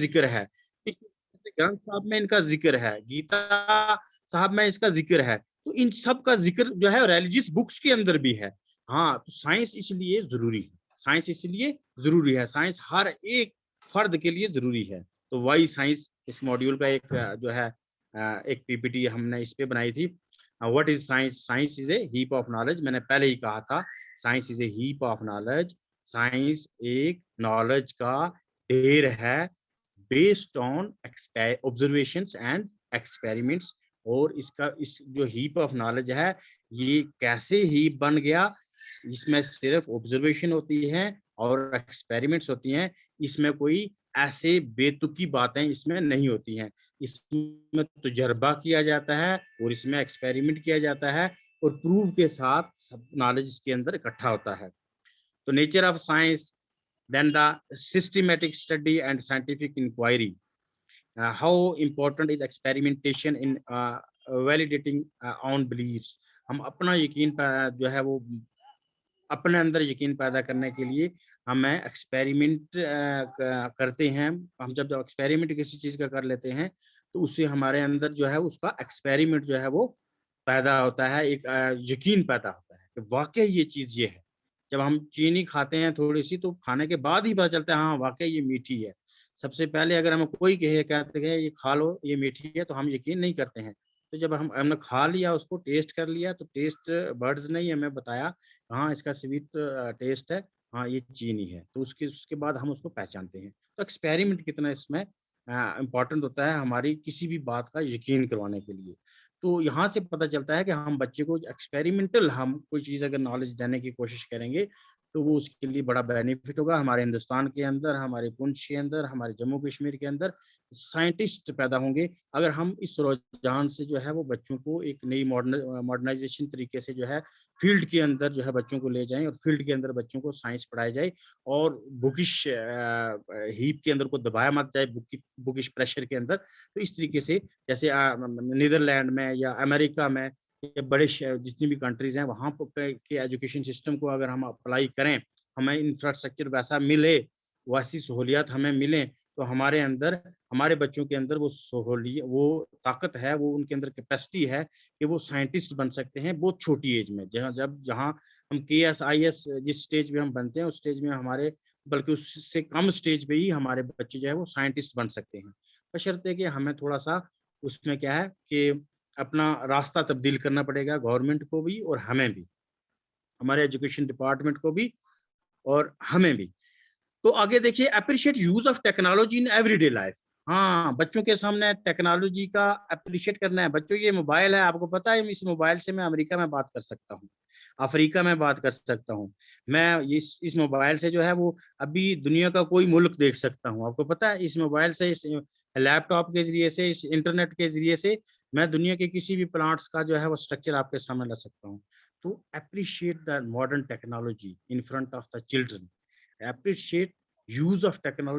ذکر ہے، گرنتھ صاحب میں ان کا ذکر ہے، گیتا صاحب میں اس کا ذکر ہے، تو ان سب کا ذکر جو ہے ریلیجیس بکس کے اندر بھی ہے. ہاں تو سائنس اس لیے ضروری ہے، سائنس اس لیے ضروری ہے، سائنس ہر ایک فرد کے لیے ضروری ہے. تو وائی سائنس اس ماڈیول کا ایک جو ہے ایک پی پی ٹی ہم نے اس پہ بنائی تھی. What is science? Science is a heap of knowledge. میں نے پہلے ہی کہا تھا science is a heap of knowledge. Science ایک نالج کا ڈھیر ہے based on observations and experiments. اور اس کا اس جو ہیپ آف نالج ہے یہ کیسے ہیپ بن گیا؟ اس میں صرف آبزرویشن ہوتی ہے اور ایکسپیریمنٹس ہوتی ہیں. اس میں کوئی ایسے بے تکی باتیں اس میں نہیں ہوتی ہیں. اس میں تجربہ کیا جاتا ہے اور اس میں ایکسپیریمنٹ کیا جاتا ہے اور پروف کے ساتھ سب نالج اس کے اندر اکٹھا ہوتا ہے. تو nature of science, then the systematic study and scientific inquiry. How important is experimentation in validating own beliefs. ہم اپنا یقین جو ہے وہ اپنے اندر یقین پیدا کرنے کے لیے ہمیں ایکسپیریمنٹ کرتے ہیں. ہم جب ایکسپیریمنٹ کسی چیز کا کر لیتے ہیں تو اس سے ہمارے اندر جو ہے اس کا ایکسپیریمنٹ جو ہے وہ پیدا ہوتا ہے، ایک یقین پیدا ہوتا ہے کہ واقعی یہ چیز یہ ہے. جب ہم چینی کھاتے ہیں تھوڑی سی تو کھانے کے بعد ہی پتا چلتا ہے ہاں واقعی یہ میٹھی ہے. سب سے پہلے اگر ہمیں کوئی کہتے ہیں یہ کھا لو یہ میٹھی ہے تو ہم یقین نہیں کرتے ہیں. تو جب ہم نے کھا لیا اس کو ٹیسٹ کر لیا تو ٹیسٹ برڈز نے ہمیں بتایا ہاں اس کا سویٹ ٹیسٹ ہے، ہاں یہ چینی ہے، تو اس کے بعد ہم اس کو پہچانتے ہیں. تو ایکسپیریمنٹ کتنا اس میں امپورٹنٹ ہوتا ہے ہماری کسی بھی بات کا یقین کروانے کے لیے. تو یہاں سے پتہ چلتا ہے کہ ہم بچے کو ایکسپیریمنٹل ہم کوئی چیز اگر نالج دینے کی کوشش کریں گے تو وہ اس کے لیے بڑا بینیفٹ ہوگا. ہمارے ہندوستان کے اندر، ہمارے پنچ کے اندر، ہمارے جموں کشمیر کے اندر سائنٹسٹ پیدا ہوں گے اگر ہم اس رجحان سے جو ہے وہ بچوں کو ایک نئی ماڈرنائزیشن طریقے سے جو ہے فیلڈ کے اندر جو ہے بچوں کو لے جائیں اور فیلڈ کے اندر بچوں کو سائنس پڑھایا جائے اور بکش ہیپ کے اندر کو دبایا مت جائے بکش پریشر کے اندر. تو اس طریقے سے جیسے نیدرلینڈ میں یا امریکہ میں بڑے جتنی بھی کنٹریز ہیں وہاں کے ایجوکیشن سسٹم کو اگر ہم اپلائی کریں، ہمیں انفراسٹرکچر ویسا ملے، ویسی سہولیات ہمیں ملیں تو ہمارے اندر ہمارے بچوں کے اندر وہ طاقت ہے، وہ ان کے اندر کیپیسٹی ہے کہ وہ سائنٹسٹ بن سکتے ہیں بہت چھوٹی ایج میں. جہاں ہم KS IS جس اسٹیج پہ ہم بنتے ہیں اس اسٹیج میں ہمارے بلکہ اس سے کم اسٹیج پہ ہی ہمارے بچے جو ہے وہ سائنٹسٹ بن سکتے ہیں، بشرطے کہ ہمیں تھوڑا سا اس میں کیا ہے کہ اپنا راستہ تبدیل کرنا پڑے گا گورنمنٹ کو بھی اور ہمیں بھی، ہمارے ایجوکیشن ڈپارٹمنٹ کو بھی اور ہمیں بھی. تو آگے دیکھیے appreciate use of technology in every day life. ہاں بچوں کے سامنے ٹیکنالوجی کا اپریشیٹ کرنا ہے. بچوں یہ موبائل ہے، آپ کو پتا ہے اس موبائل سے میں امریکہ میں بات کر سکتا ہوں، افریقہ میں بات کر سکتا ہوں، میں اس موبائل سے جو ہے وہ ابھی دنیا کا کوئی ملک دیکھ سکتا ہوں. آپ کو پتا ہے اس موبائل سے، اس لیپ ٹاپ کے ذریعے سے، اس انٹرنیٹ کے ذریعے سے میں دنیا کے کسی بھی پلانٹس کا جو ہے وہ اسٹرکچر آپ کے سامنے لا سکتا ہوں. تو appreciate the modern technology in front of the children. appreciate use of technology